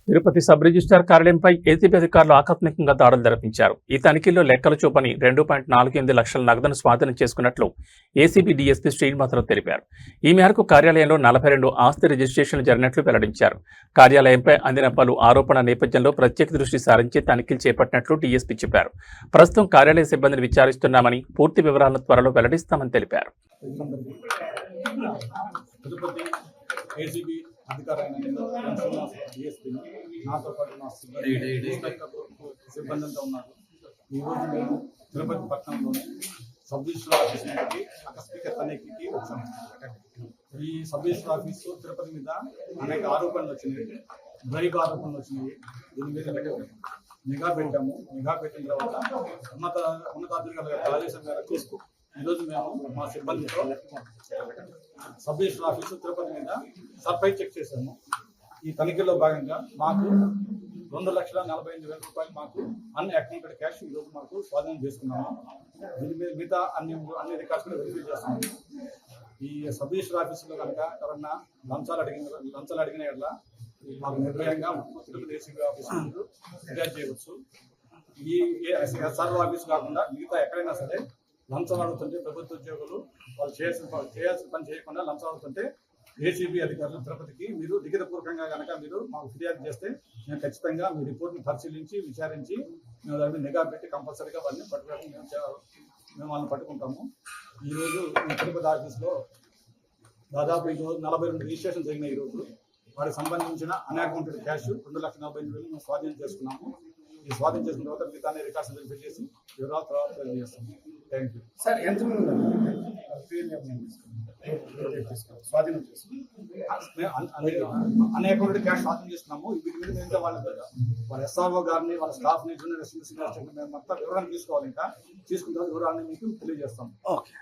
Tirupati sub registrar కార్యాలయంపై ACB అధికారులు ఆకస్మికంగా దాడులు జరిపించారు. ఈ తనిఖీల్లో లెక్కలు చూపని 2.48 లక్షల నగదును స్వాధీనం చేసుకున్నట్లు ఏసీబీ డీఎస్పీ శ్రీనివాసరావు తెలిపారు. ఈ మేరకు కార్యాలయంలో 42 ఆస్తి రిజిస్ట్రేషన్లు జరిగినట్లు వెల్లడించారు. కార్యాలయంపై అందిన పలు ఆరోపణల నేపథ్యంలో ప్రత్యేక దృష్టి సారించి తనిఖీలు చేపట్టినట్లు డీఎస్పీ చెప్పారు. ప్రస్తుతం కార్యాలయ సిబ్బందిని విచారిస్తున్నామని, పూర్తి వివరాలను త్వరలో వెల్లడిస్తామని తెలిపారు. ఏసీబీ అధికారైన డిఎస్పీని నాతో పాటు మా సిబ్బంది అంతా ఉన్నారు. ఈరోజు మేము తిరుపతి పట్టణంలోని సబ్ రిజిస్టర్ ఆఫీస్ నుంచి ఆకస్మిక తనిఖీకి వచ్చాము. ఈ సబ్ రిజిస్టర్ ఆఫీసు తిరుపతి మీద అనేక ఆరోపణలు వచ్చినాయి, బ్రైబ్ ఆరోపణలు వచ్చినాయి. దీని మీద నిఘా పెట్టాము. నిఘా పెట్టిన తర్వాత ఉన్నతాధికారుల ఆదేశం మేరకు ఈరోజు మేము మా సిబ్బందితో సబ్ రిజిస్టర్ ఆఫీసు తిరుపతి మీద సర్ప్రైజ్ చెక్ చేశాము. ఈ తనిఖీలో భాగంగా మాకు 2,48,000 రూపాయలు మాకు అన్అకౌంటెడ్ క్యాష్ ఈరోజు మాకు స్వాధీనం చేసుకున్నాము. దీని మీద మిగతా అన్ని రికార్డ్స్ కూడా వెరిఫై చేస్తున్నాము. ఈ సబ్ రిజిస్టర్ ఆఫీసులో కనుక ఎవరన్నా లంచాలు అడిగిన ఎట్లా మాకు నిర్భయంగా తిరుపతి ఏసీబీ ఆఫీసు ముందు ఫిర్యాదు చేయవచ్చు. ఈ ఎస్ఆర్ఓ ఆఫీసు కాకుండా మిగతా ఎక్కడైనా సరే లంచం అడుగుతుంటే ప్రభుత్వ ఉద్యోగులు వాళ్ళు చేయాల్సిన పని చేయకుండా లంచం అడుగుతుంటే ఏసీబీ అధికారులు తిరుపతికి మీరు లిఖితపూర్వకంగా కనుక మీరు మాకు ఫిర్యాదు చేస్తే మేము ఖచ్చితంగా మీ రిపోర్ట్ని పరిశీలించి విచారించి మేము దాని మీద నిఘా పెట్టి కంపల్సరీగా వాళ్ళని మేము వాళ్ళని పట్టుకుంటాము. ఈరోజు ఈ తిరుపతి ఆఫీస్లో దాదాపు ఈరోజు 42 రిజిస్ట్రేషన్ జరిగినాయి. ఈరోజు వాటికి సంబంధించిన అన్అకౌంటెడ్ క్యాష్ 2,48,000 మేము స్వాధీనం చేసుకున్నాము. ఈ స్వాధీనం చేసుకున్న తర్వాత మిగతానే రికార్డ్స్ వెరిఫై చేసి వివరాలు తర్వాత తెలియజేస్తాము. Thank you sir. ఎంతమంది స్వాధీనం చేసుకున్నాం? అన్అకౌంటెడ్ క్యాష్ స్వాధీనం చేసుకున్నాము. వీటి మీద ఇంకా వాళ్ళ ఎస్ఆర్ఓ గారిని, వాళ్ళ స్టాఫ్ని, జూనియర్ అసిస్టెంట్ మేము మొత్తం వివరాలు తీసుకోవాలి. ఇంకా తీసుకున్న తర్వాత వివరాలను మీకు తెలియజేస్తాం. ఓకే.